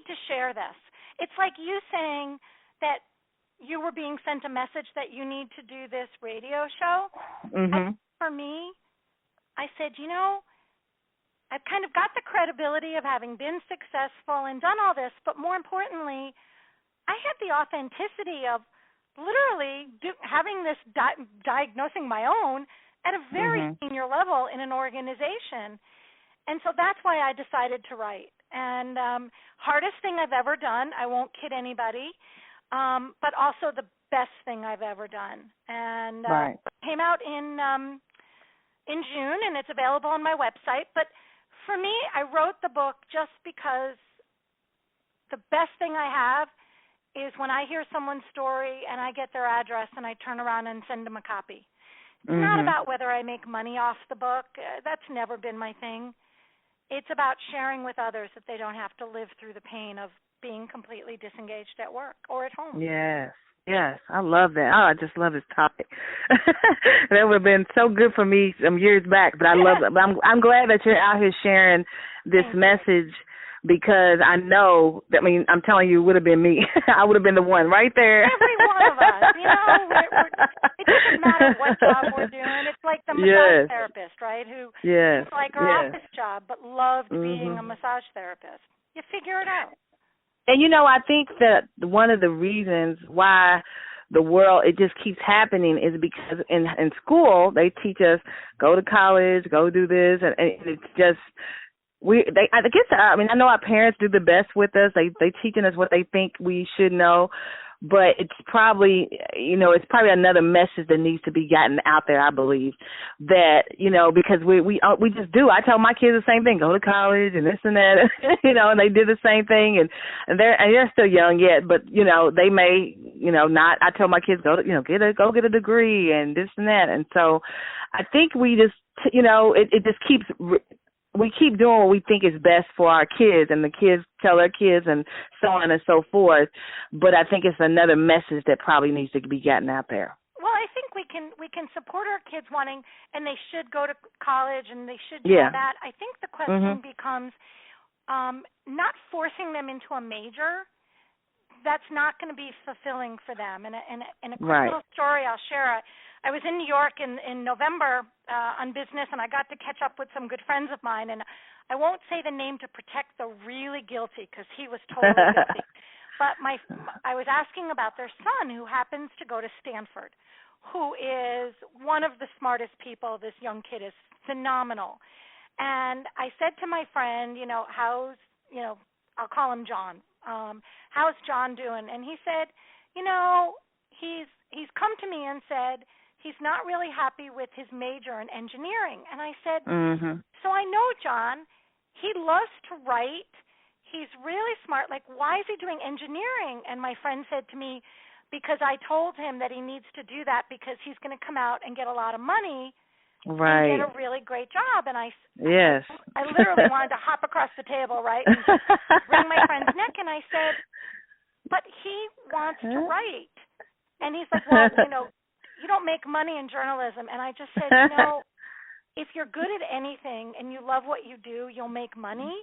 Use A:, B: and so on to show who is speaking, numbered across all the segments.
A: need to share this. It's like you saying that you were being sent a message that you need to do this radio show. For me, I said, I've kind of got the credibility of having been successful and done all this, but more importantly, I had the authenticity of literally having this diagnosing my own at a very senior level in an organization. And so that's why I decided to write. And hardest thing I've ever done, I won't kid anybody, but also the best thing I've ever done. And it came out in June, and it's available on my website. But for me, I wrote the book just because the best thing I have is when I hear someone's story and I get their address and I turn around and send them a copy. It's not about whether I make money off the book. That's never been my thing. It's about sharing with others that they don't have to live through the pain of being completely disengaged at work or at home.
B: Yes, I love that. Oh, I just love this topic. That would have been so good for me some years back, but I love it. But I'm glad that you're out here sharing this message, because I know that, I'm telling you, it would have been me. I would have been the one right there.
A: Every one of us, it doesn't matter what job we're doing. It's like the massage therapist, right, who it's like her office job but loved being a massage therapist. You figure it out.
B: And, I think that one of the reasons why the world, it just keeps happening is because in school they teach us, go to college, go do this, and it's just, I know our parents do the best with us. They teaching us what they think we should know, but it's probably, it's probably another message that needs to be gotten out there, I believe, that, because we just do. I tell my kids the same thing, go to college and this and that, and they did the same thing, and they're still young yet, but, they may, not. I tell my kids, go get a degree and this and that. And so I think we just, it just keeps, we keep doing what we think is best for our kids, and the kids tell their kids, and so on and so forth. But I think it's another message that probably needs to be gotten out there.
A: Well, I think we can support our kids wanting, and they should go to college, and they should do that. I think the question becomes not forcing them into a major that's not going to be fulfilling for them. And a quick little story I'll share. I was in New York in November on business, and I got to catch up with some good friends of mine. And I won't say the name to protect the really guilty, because he was totally guilty. But I was asking about their son, who happens to go to Stanford, who is one of the smartest people. This young kid is phenomenal. And I said to my friend, how's, I'll call him John. How's John doing? And he said, he's come to me and said, he's not really happy with his major in engineering. And I said, so I know John, he loves to write. He's really smart. Like, why is he doing engineering? And my friend said to me, because I told him that he needs to do that because he's going to come out and get a lot of money and get a really great job. And I literally wanted to hop across the table, right, and wring my friend's neck. And I said, but he wants to write. And he's like, well, you don't make money in journalism. And I just said, if you're good at anything and you love what you do, you'll make money.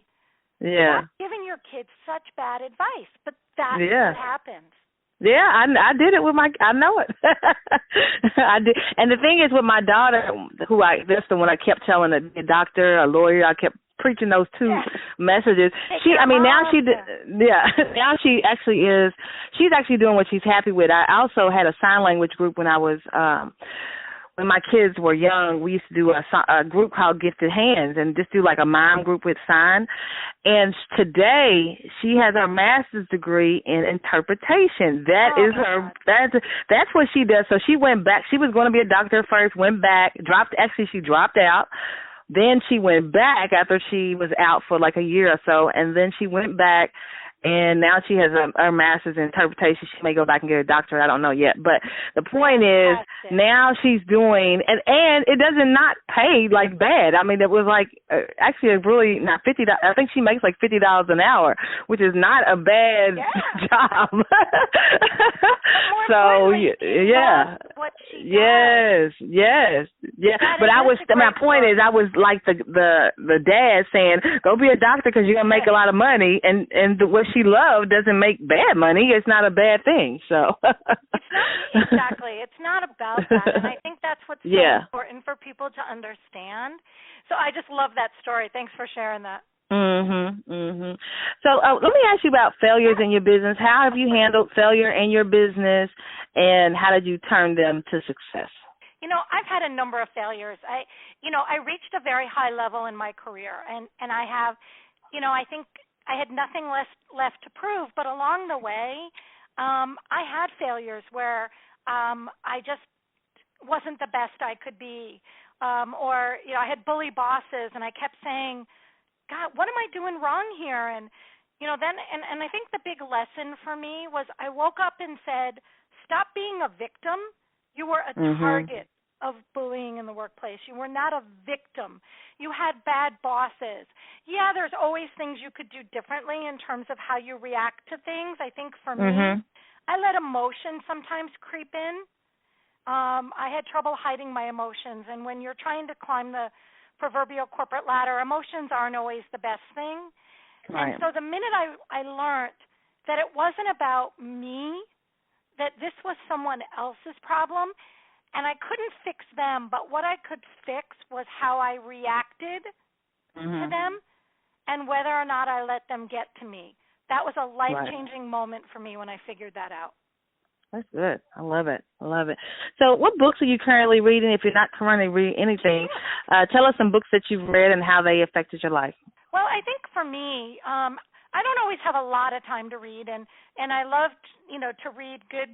A: Yeah. That's giving your kids such bad advice, but that's what happens.
B: Yeah, I did it with I know it. I did. And the thing is, with my daughter, that's the one I kept telling, a doctor, a lawyer, I kept preaching those two messages. Now she actually is, she's actually doing what she's happy with. I also had a sign language group when I was, when my kids were young. We used to do a group called Gifted Hands, and just do like a mom group with sign. And today she has her master's degree in interpretation. That's what she does. So she went back. She was going to be a doctor first, went back, she dropped out. Then she went back after she was out for like a year or so, and then she went back, and now she has her master's in interpretation. She may go back and get a doctorate. I don't know yet. But the point is, now she's doing, and it doesn't not pay like bad. I mean, it was like actually really not $50. I think she makes like $50 an hour, which is not a bad job.
A: So yeah, what she
B: Yes, yes, yeah. But my point is, I was like the dad saying, "Go be a doctor because you're gonna make a lot of money," and what she loved doesn't make bad money. It's not a bad thing. So
A: it's not exactly. It's not about that, and I think that's what's so important for people to understand. So I just love that story. Thanks for sharing that.
B: So let me ask you about failures in your business. How have you handled failure in your business, and how did you turn them to success?
A: I've had a number of failures. I reached a very high level in my career, and I have, I think I had nothing left to prove. But along the way, I had failures where I just wasn't the best I could be, or I had bully bosses, and I kept saying, God, what am I doing wrong here? And then and I think the big lesson for me was I woke up and said, stop being a victim. You were a target of bullying in the workplace. You were not a victim. You had bad bosses. Yeah, there's always things you could do differently in terms of how you react to things. I think for me, I let emotion sometimes creep in. I had trouble hiding my emotions, and when you're trying to climb the proverbial corporate ladder, emotions aren't always the best thing. Right. And so the minute I learned that it wasn't about me, that this was someone else's problem, and I couldn't fix them, but what I could fix was how I reacted to them and whether or not I let them get to me. That was a life-changing moment for me when I figured that out.
B: That's good. I love it. So what books are you currently reading? If you're not currently reading anything, tell us some books that you've read and how they affected your life.
A: Well, I think for me, I don't always have a lot of time to read, and I love, to read good,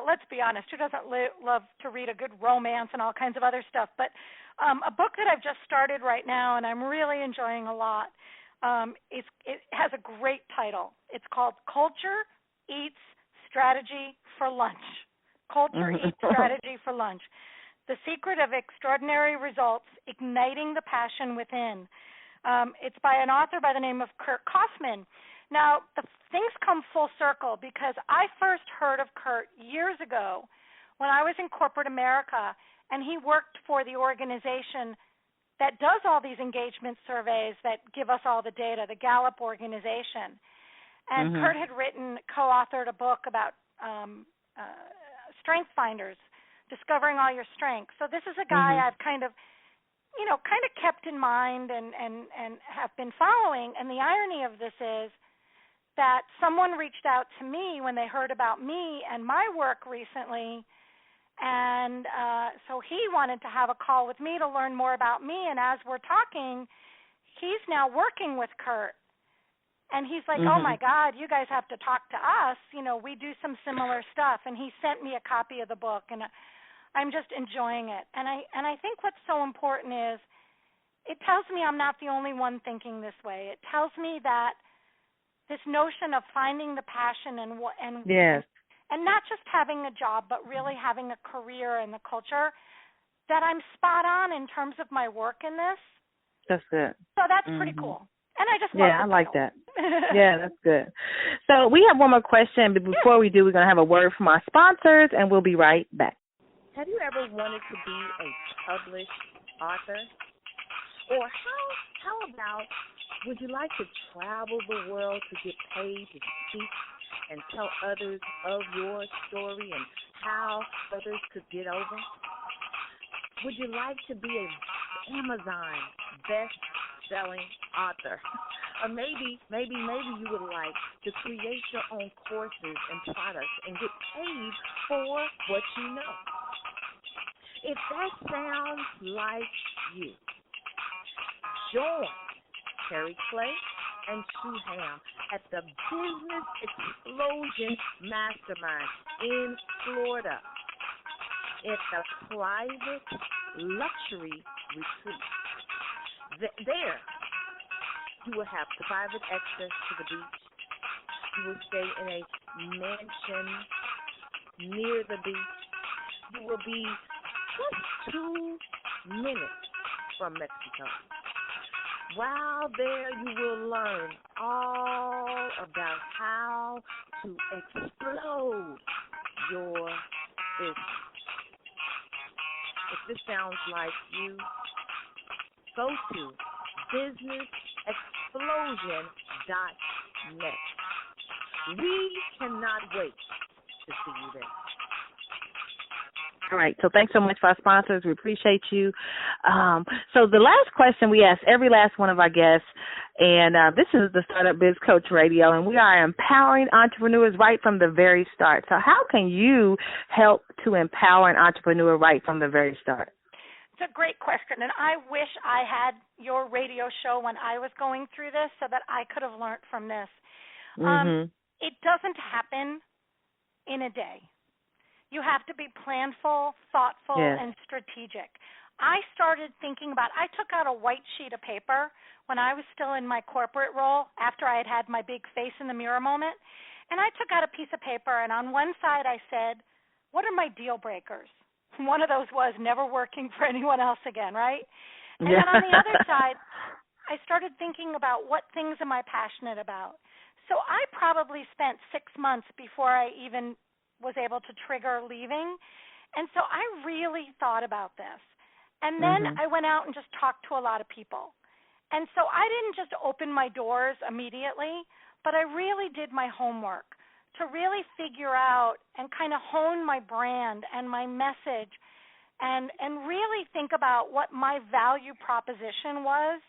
A: let's be honest, who doesn't love to read a good romance and all kinds of other stuff? But a book that I've just started right now and I'm really enjoying a lot, it has a great title. It's called Culture Eats Strategy for Lunch. Culture Eats Strategy for Lunch. The Secret of Extraordinary Results, Igniting the Passion Within. It's by an author by the name of Kurt Kaufman. Now, things come full circle because I first heard of Kurt years ago when I was in corporate America, and he worked for the organization that does all these engagement surveys that give us all the data, the Gallup organization. And Kurt had co-authored a book about Strength Finders, discovering all your strengths. So this is a guy I've kind of kept in mind and have been following. And the irony of this is that someone reached out to me when they heard about me and my work recently, and so he wanted to have a call with me to learn more about me. And as we're talking, he's now working with Kurt. And he's like, oh, my God, you guys have to talk to us. We do some similar stuff. And he sent me a copy of the book, and I'm just enjoying it. And I think what's so important is it tells me I'm not the only one thinking this way. It tells me that this notion of finding the passion and not just having a job, but really having a career and the culture, that I'm spot on in terms of my work in this.
B: That's good.
A: So that's pretty cool. And I just love
B: I like that. Yeah, that's good. So we have one more question, but before we do, we're going to have a word from our sponsors, and we'll be right back.
C: Have you ever wanted to be a published author? Or how about, would you like to travel the world to get paid to speak and tell others of your story and how others could get over? Would you like to be an Amazon best-selling author? Or maybe you would like to create your own courses and products and get paid for what you know. If that sounds like you, join Terry Clay and Sue Ham at the Business Explosion Mastermind in Florida. It's a private luxury retreat. There, you will have private access to the beach. You will stay in a mansion near the beach. You will be just 2 minutes from Mexico. While there, you will learn all about how to explode your business. if this sounds like you, go to businessexplosion.net. We cannot wait to see you there.
B: All right. So thanks so much for our sponsors. We appreciate you. So the last question we ask every last one of our guests, and this is the Startup Biz Coach Radio, and we are empowering entrepreneurs right from the very start. So how can you help to empower an entrepreneur right from the very start?
A: It's a great question, and I wish I had your radio show when I was going through this so that I could have learned from this. It doesn't happen in a day. You have to be planful, thoughtful, and strategic. I started thinking about, I took out a white sheet of paper when I was still in my corporate role after I had had my big face in the mirror moment, and I took out a piece of paper, and on one side I said, what are my deal breakers? One of those was never working for anyone else again, right? And then on the other side, I started thinking about what things am I passionate about. So I probably spent 6 months before I even was able to trigger leaving. And so I really thought about this. And then I went out and just talked to a lot of people. And so I didn't just open my doors immediately, but I really did my homework to really figure out and kind of hone my brand and my message and really think about what my value proposition was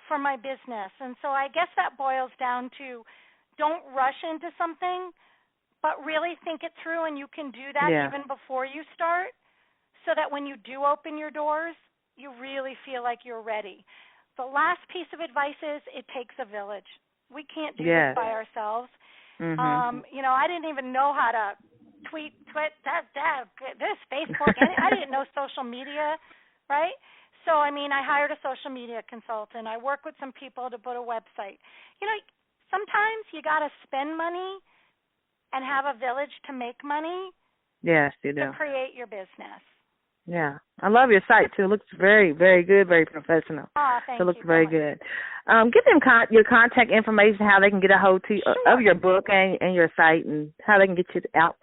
A: for my business. And so I guess that boils down to don't rush into something, but really think it through, and you can do that even before you start so that when you do open your doors, you really feel like you're ready. The last piece of advice is it takes a village. We can't do this by ourselves. I didn't even know how to tweet this, Facebook. I didn't know social media, right? So, I hired a social media consultant. I work with some people to put a website. Sometimes you got to spend money and have a village to make money.
B: Yes, you do.
A: To create your business.
B: Yeah. I love your site, too. It looks very, very good, very professional.
A: Oh, thank you.
B: It looks very good. Give them your contact information, how they can get a hold of your book and your site, and how they can get you out.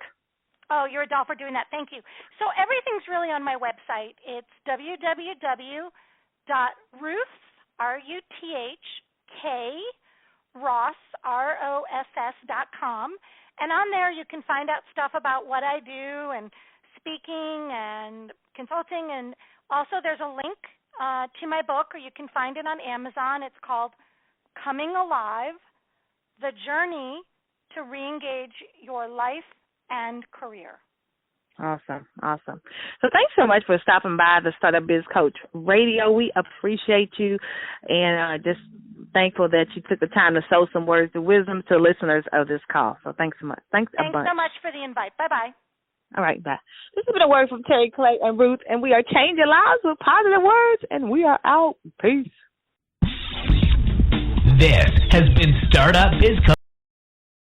A: Oh, you're a doll for doing that. Thank you. So everything's really on my website. It's www.RuthRuthKRoss.com. And on there you can find out stuff about what I do and speaking and consulting. And also there's a link to my book, or you can find it on Amazon. It's called Coming Alive, The Journey to Reengage Your Life and Career.
B: Awesome. So thanks so much for stopping by the Startup Biz Coach Radio. We appreciate you, and just thankful that you took the time to sow some words of wisdom to listeners of this call. So thanks so much. Thanks a bunch.
A: Thanks so much for the invite. Bye-bye.
B: All right, bye. This has been a word from Terry, Clay, and Ruth, and we are changing lives with positive words, and we are out. Peace.
D: This has been Startup Biz Coach